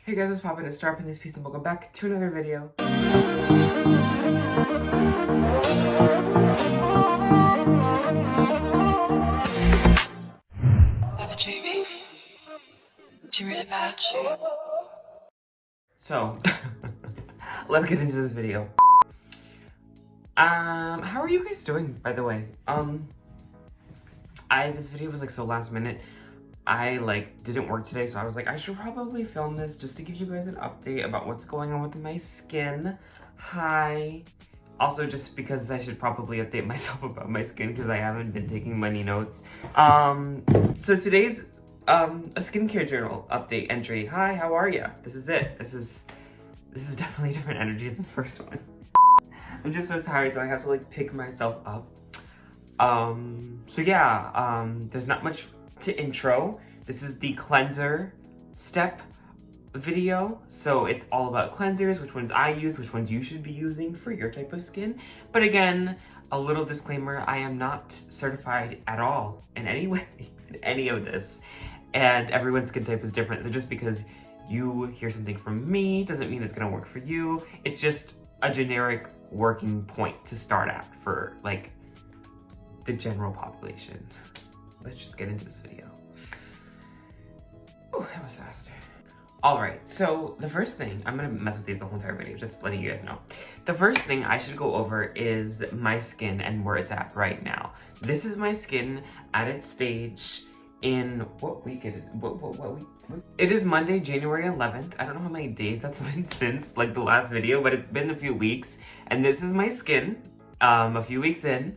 Hey guys, what's poppin'? It's Star in this piece and welcome back to another video. So, let's get into this video. How are you guys doing, by the way? This video was like so last minute. I didn't work today, so I was like, I should probably film this just to give you guys an update about what's going on with my skin. Hi. Also, just because I should probably update myself about my skin because I haven't been taking many notes. So today's a skincare journal update entry. Hi, how are ya? This is it. This is definitely a different energy than the first one. I'm just so tired, so I have to pick myself up. So yeah, there's not much to intro. This is the cleanser step video. So it's all about cleansers, which ones I use, which ones you should be using for your type of skin. But again, a little disclaimer, I am not certified at all in any way in any of this. And everyone's skin type is different. So just because you hear something from me doesn't mean it's gonna work for you. It's just a generic working point to start at for the general population. Let's just get into this video. Oh, that was fast. All right, so the first thing, I'm gonna mess with these the whole entire video, just letting you guys know. The first thing I should go over is my skin and where it's at right now. This is my skin at its stage in, what week is it? What week? It is Monday, January 11th. I don't know how many days that's been since the last video, but it's been a few weeks. And this is my skin, a few weeks in,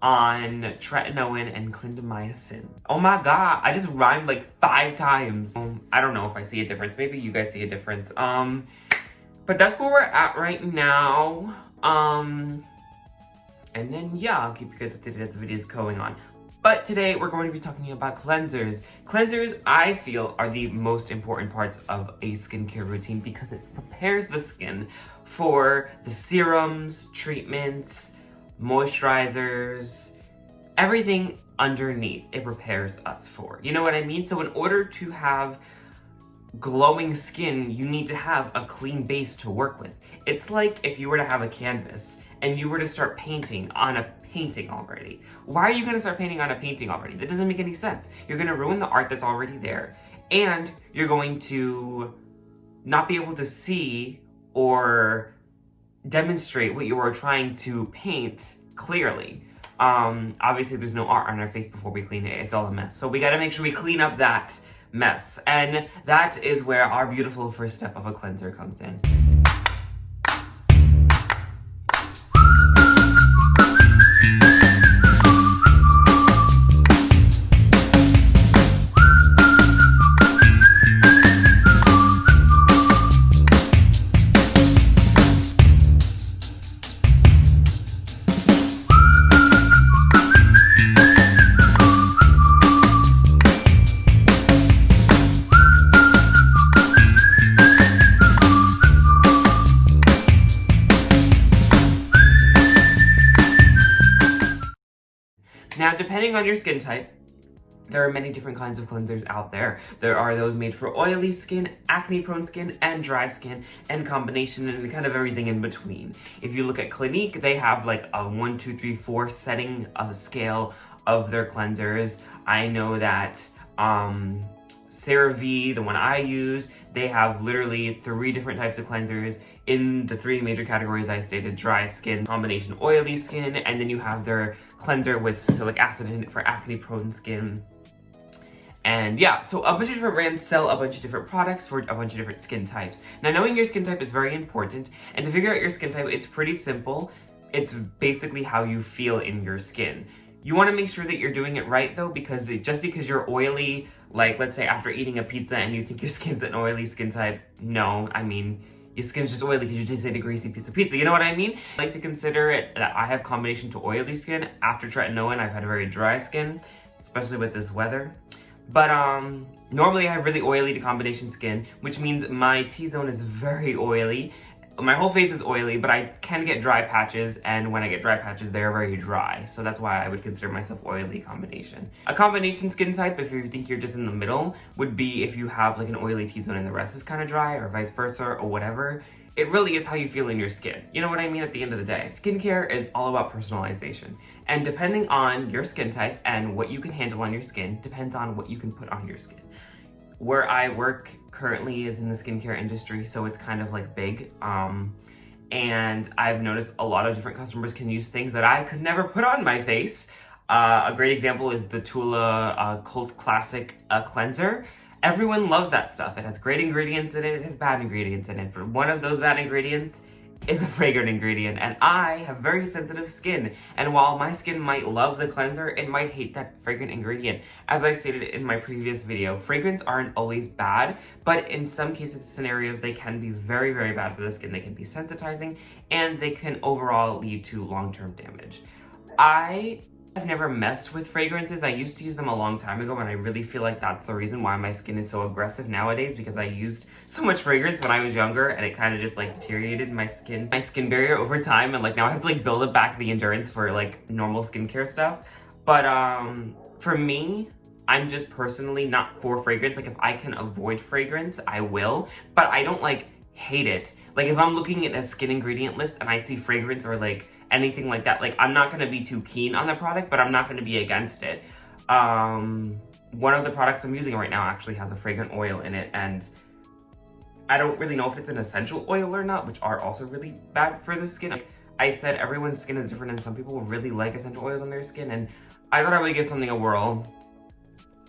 on tretinoin and clindamycin. Oh my god, I just rhymed 5 times. I don't know if I see a difference. Maybe you guys see a difference. But that's where we're at right now. And then yeah, I'll keep you guys updated as the video is going on. But today we're going to be talking about cleansers. Cleansers, I feel, are the most important parts of a skincare routine because it prepares the skin for the serums, treatments, moisturizers, everything underneath it prepares us for. You know what I mean? So in order to have glowing skin, you need to have a clean base to work with. It's like if you were to have a canvas and you were to start painting on a painting already. Why are you going to start painting on a painting already? That doesn't make any sense. You're going to ruin the art that's already there, and you're going to not be able to see or demonstrate what you are trying to paint clearly. Obviously there's no art on our face before we clean it. It's all a mess. So we got to make sure we clean up that mess. And that is where our beautiful first step of a cleanser comes in. Now, depending on your skin type, there are many different kinds of cleansers out there. There are those made for oily skin, acne-prone skin, and dry skin, and combination, and kind of everything in between. If you look at Clinique, they have a 1, 2, 3, 4 setting of a scale of their cleansers. I know that CeraVe, the one I use, they have literally 3 different types of cleansers in the 3 major categories I stated: dry skin, combination oily skin, and then you have their cleanser with salicylic acid in it for acne-prone skin. And yeah, so a bunch of different brands sell a bunch of different products for a bunch of different skin types. Now, knowing your skin type is very important, and to figure out your skin type, it's pretty simple. It's basically how you feel in your skin. You want to make sure that you're doing it right though, because just because you're oily, let's say after eating a pizza and you think your skin's an oily skin type, no, I mean, your skin's just oily because you just ate a greasy piece of pizza. You know what I mean? I like to consider it that I have combination to oily skin. After tretinoin, I've had a very dry skin, especially with this weather. But normally I have really oily to combination skin, which means my T-zone is very oily. my whole face is oily, but I can get dry patches, and when I get dry patches, they're very dry. So that's why I would consider myself oily combination. A combination skin type, if you think you're just in the middle, would be if you have like an oily T-zone and the rest is kind of dry, or vice versa, or whatever. It really is how you feel in your skin. You know what I mean? At the end of the day, skincare is all about personalization. And depending on your skin type and what you can handle on your skin, depends on what you can put on your skin. Where I work currently is in the skincare industry, so it's kind of like big. And I've noticed a lot of different customers can use things that I could never put on my face. A great example is the Tula Cult Classic Cleanser. Everyone loves that stuff. It has great ingredients in it, it has bad ingredients in it, but one of those bad ingredients is a fragrant ingredient, and I have very sensitive skin, and while my skin might love the cleanser, it might hate that fragrant ingredient. As I stated in my previous video, fragrance aren't always bad, but in some cases, scenarios, they can be very, very bad for the skin. They can be sensitizing, and they can overall lead to long-term damage. I've never messed with fragrances. I used to use them a long time ago, and I really feel like that's the reason why my skin is so aggressive nowadays, because I used so much fragrance when I was younger, and it kind of just like deteriorated my skin barrier over time, and like now I have to like build it back the endurance for like normal skincare stuff. But for me, I'm just personally not for fragrance. Like if I can avoid fragrance, I will, but I don't like hate it. Like if I'm looking at a skin ingredient list and I see fragrance or like anything like that, like I'm not gonna be too keen on the product, but I'm not gonna be against it. One of the products I'm using right now actually has a fragrant oil in it, and I don't really know if it's an essential oil or not, which are also really bad for the skin. Like I said, everyone's skin is different, and some people really like essential oils on their skin, and I thought I would give something a whirl.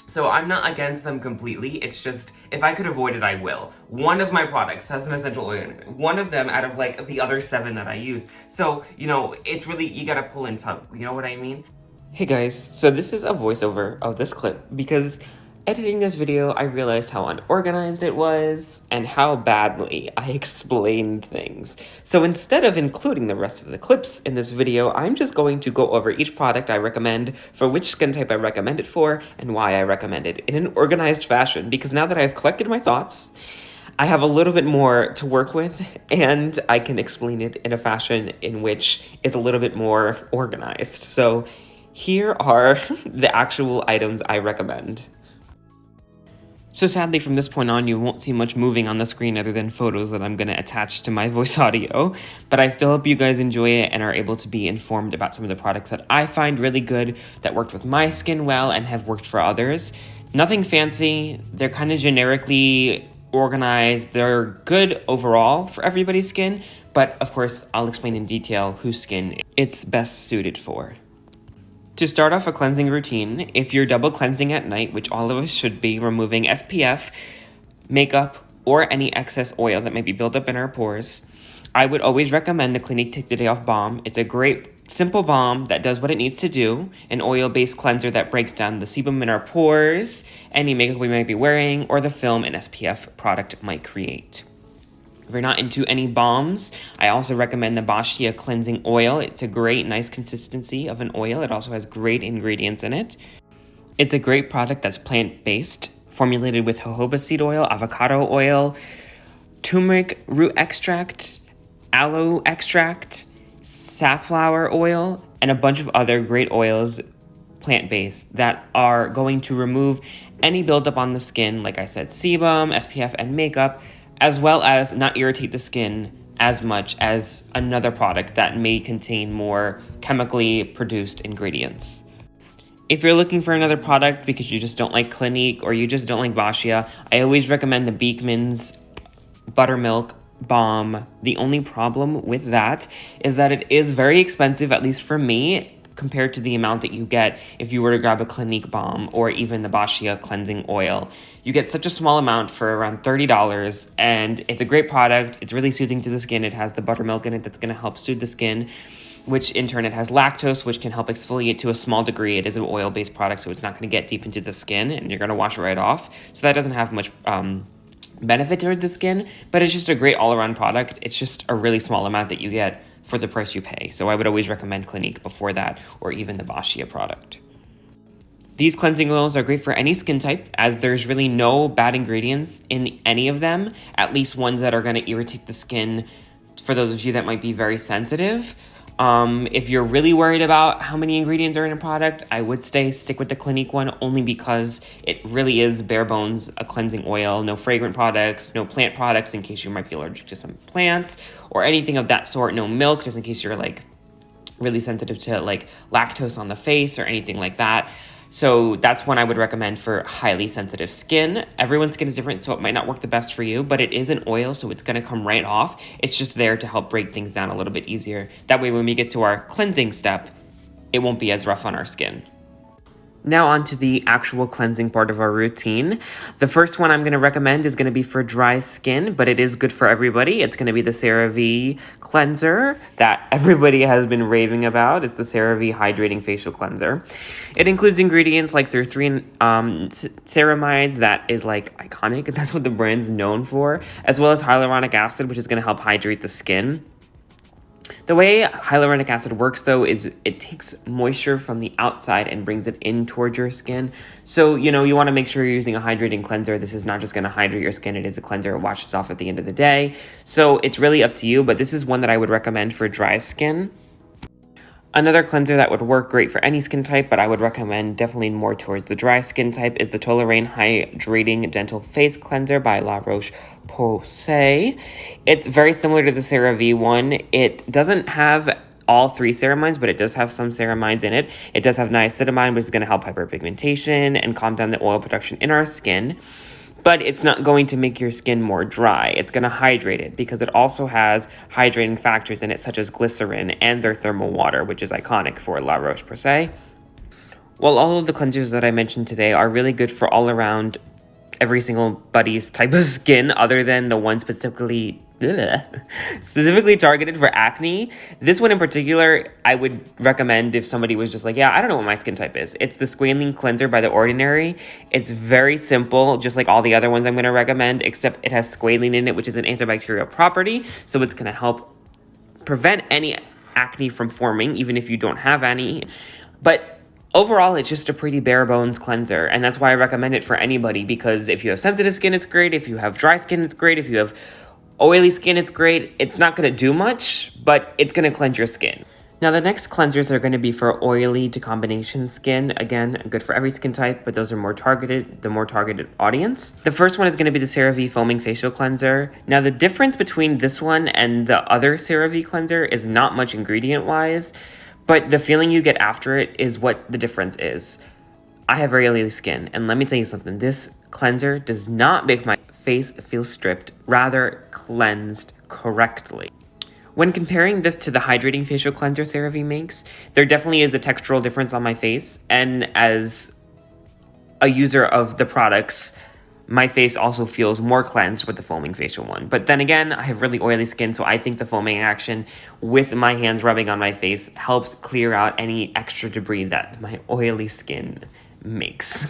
So I'm not against them completely, it's just, if I could avoid it, I will. One of my products has an essential oil in it. One of them out of like the other 7 that I use. So, you know, it's really, you gotta pull and tug, you know what I mean? Hey guys, so this is a voiceover of this clip because editing this video, I realized how unorganized it was and how badly I explained things. So instead of including the rest of the clips in this video, I'm just going to go over each product I recommend, for which skin type I recommend it for, and why I recommend it in an organized fashion, because now that I've collected my thoughts, I have a little bit more to work with, and I can explain it in a fashion in which is a little bit more organized. So here are the actual items I recommend. So sadly, from this point on, you won't see much moving on the screen other than photos that I'm going to attach to my voice audio, but I still hope you guys enjoy it and are able to be informed about some of the products that I find really good, that worked with my skin well, and have worked for others. Nothing fancy, they're kind of generically organized, they're good overall for everybody's skin, but of course, I'll explain in detail whose skin it's best suited for. To start off a cleansing routine, if you're double cleansing at night, which all of us should be, removing SPF, makeup, or any excess oil that may be built up in our pores, I would always recommend the Clinique Take the Day Off Balm. It's a great, simple balm that does what it needs to do, an oil-based cleanser that breaks down the sebum in our pores, any makeup we might be wearing, or the film an SPF product might create. If you're not into any balms, I also recommend the Bashia Cleansing Oil. It's a great, nice consistency of an oil. It also has great ingredients in it. It's a great product that's plant-based, formulated with jojoba seed oil, avocado oil, turmeric root extract, aloe extract, safflower oil, and a bunch of other great oils, plant-based, that are going to remove any buildup on the skin, like I said, sebum, SPF, and makeup, as well as not irritate the skin as much as another product that may contain more chemically produced ingredients. If you're looking for another product because you just don't like Clinique or you just don't like Bashia, I always recommend the Beekman's Buttermilk Balm. The only problem with that is that it is very expensive, at least for me, compared to the amount that you get if you were to grab a Clinique balm or even the Bashia cleansing oil. You get such a small amount for around $30, and it's a great product. It's really soothing to the skin. It has the buttermilk in it that's going to help soothe the skin, which in turn it has lactose, which can help exfoliate to a small degree. It is an oil-based product, so it's not going to get deep into the skin, and you're going to wash it right off. So that doesn't have much benefit toward the skin, but it's just a great all-around product. It's just a really small amount that you get for the price you pay. So I would always recommend Clinique before that, or even the Bashia product. These cleansing oils are great for any skin type, as there's really no bad ingredients in any of them, at least ones that are going to irritate the skin for those of you that might be very sensitive. If you're really worried about how many ingredients are in a product, I would say stick with the Clinique one, only because it really is bare bones a cleansing oil. No fragrant products, no plant products in case you might be allergic to some plants or anything of that sort. No milk, just in case you're like really sensitive to like lactose on the face or anything like that. So that's one I would recommend for highly sensitive skin. Everyone's skin is different, so it might not work the best for you, but it is an oil, so it's gonna come right off. It's just there to help break things down a little bit easier. That way when we get to our cleansing step, it won't be as rough on our skin. Now on to the actual cleansing part of our routine. The first one I'm going to recommend is going to be for dry skin, but it is good for everybody. It's going to be the CeraVe cleanser that everybody has been raving about. It's the CeraVe Hydrating Facial Cleanser. It includes ingredients like their 3 ceramides that is like iconic. That's what the brand's known for, as well as hyaluronic acid, which is going to help hydrate the skin. The way hyaluronic acid works, though, is it takes moisture from the outside and brings it in towards your skin. So, you know, you want to make sure you're using a hydrating cleanser. This is not just going to hydrate your skin. It is a cleanser. It washes off at the end of the day. So it's really up to you, but this is one that I would recommend for dry skin. Another cleanser that would work great for any skin type, but I would recommend definitely more towards the dry skin type, is the Toleraine Hydrating Gentle Face Cleanser by La Roche-Posay. It's very similar to the CeraVe one. It doesn't have all 3 ceramides, but it does have some ceramides in it. It does have niacinamide, which is going to help hyperpigmentation and calm down the oil production in our skin. But it's not going to make your skin more dry. It's going to hydrate it because it also has hydrating factors in it, such as glycerin and their thermal water, which is iconic for La Roche-Posay. While all of the cleansers that I mentioned today are really good for all around every single body's type of skin, other than the one specifically targeted for acne, this one in particular, I would recommend if somebody was just like, yeah, I don't know what my skin type is. It's the Squalene Cleanser by The Ordinary. It's very simple, just like all the other ones I'm going to recommend, except it has squalene in it, which is an antibacterial property, so it's going to help prevent any acne from forming, even if you don't have any. But overall, it's just a pretty bare bones cleanser, and that's why I recommend it for anybody, because if you have sensitive skin, it's great. If you have dry skin, it's great. If you have oily skin, it's great. It's not going to do much, but it's going to cleanse your skin. Now, the next cleansers are going to be for oily to combination skin. Again, good for every skin type, but those are more targeted, the more targeted audience. The first one is going to be the CeraVe Foaming Facial Cleanser. Now, the difference between this one and the other CeraVe cleanser is not much ingredient-wise, but the feeling you get after it is what the difference is. I have very oily skin, and let me tell you something. This cleanser does not make my face feel stripped, rather cleansed correctly. When comparing this to the hydrating facial cleanser CeraVe makes, there definitely is a textural difference on my face, and as a user of the products, my face also feels more cleansed with the foaming facial one. But then again, I have really oily skin, so I think the foaming action with my hands rubbing on my face helps clear out any extra debris that my oily skin makes.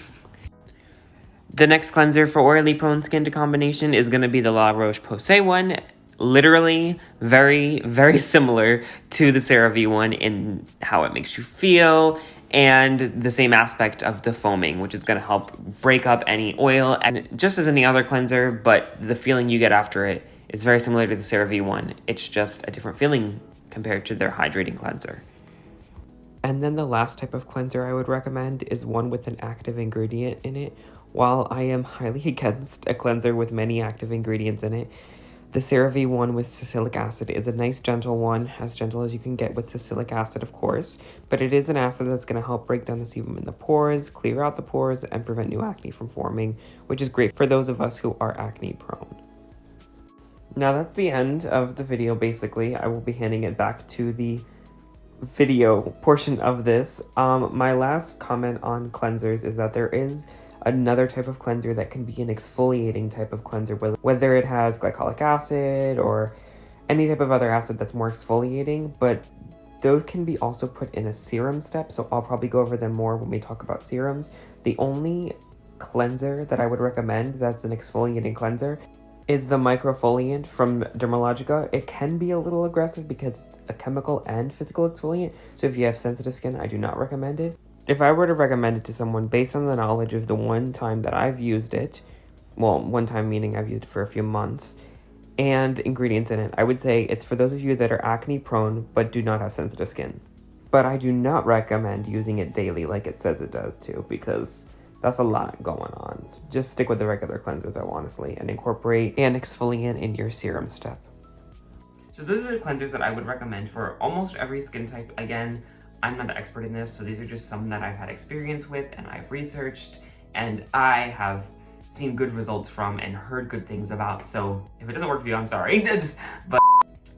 The next cleanser for oily prone skin to combination is going to be the La Roche-Posay one. Literally very, very similar to the CeraVe one in how it makes you feel, and the same aspect of the foaming, which is going to help break up any oil, and just as any other cleanser, but the feeling you get after it is very similar to the CeraVe one. It's just a different feeling compared to their hydrating cleanser. And then the last type of cleanser I would recommend is one with an active ingredient in it. While I am highly against a cleanser with many active ingredients in it, the CeraVe one with salicylic acid is a nice gentle one, as gentle as you can get with salicylic acid, of course, but it is an acid that's going to help break down the sebum in the pores, clear out the pores, and prevent new acne from forming, which is great for those of us who are acne prone. Now that's the end of the video, basically. I will be handing it back to the video portion of this. My last comment on cleansers is that there is another type of cleanser that can be an exfoliating type of cleanser, whether it has glycolic acid or any type of other acid that's more exfoliating, but those can be also put in a serum step, so I'll probably go over them more when we talk about serums. The only cleanser that I would recommend that's an exfoliating cleanser is the microfoliant from Dermatologist. It can be a little aggressive because it's a chemical and physical exfoliant, so if you have sensitive skin, I do not recommend it. If I were to recommend it to someone based on the knowledge of the one time that I've used it, well, one time meaning I've used it for a few months, And the ingredients in it, I would say it's for those of you that are acne prone but do not have sensitive skin. But I do not recommend using it daily like it says it does too, because that's a lot going on. Just stick with the regular cleanser though, honestly, and incorporate an exfoliant in your serum step. So those are the cleansers that I would recommend for almost every skin type. Again, I'm not an expert in this, so these are just some that I've had experience with and I've researched and I have seen good results from and heard good things about. So if it doesn't work for you, I'm sorry. But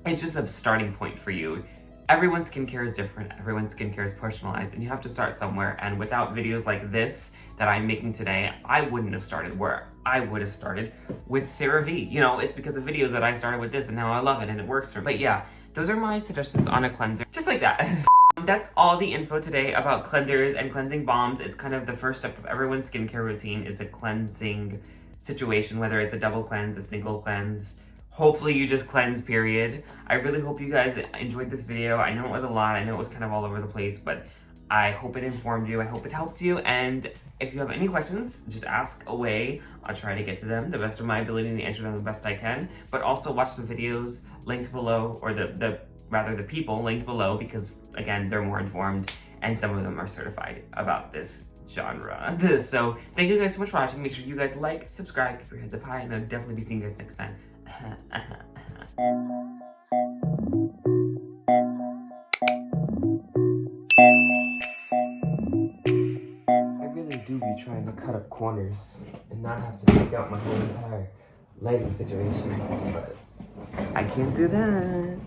it's just a starting point for you. Everyone's skincare is different. Everyone's skincare is personalized and you have to start somewhere. And without videos like this that I'm making today, I wouldn't have started where I would have started with CeraVe. You know, it's because of videos that I started with this and now I love it and it works for me. But yeah, those are my suggestions on a cleanser. Just like that. That's all the info today about cleansers and cleansing balms. It's kind of the first step of everyone's skincare routine is a cleansing situation, whether it's a double cleanse, a single cleanse. Hopefully you just cleanse, period. I really hope you guys enjoyed this video. I know it was a lot. I know it was kind of all over the place, but I hope it informed you. I hope it helped you. And if you have any questions, just ask away. I'll try to get to them the best of my ability and answer them the best I can. But also watch the videos linked below, or the people linked below, because again, they're more informed and some of them are certified about this genre. So thank you guys so much for watching. Make sure you guys like, subscribe, keep your heads up high, and I'll definitely be seeing you guys next time. I really do be trying to cut up corners and not have to take out my whole entire lighting situation, but I can't do that.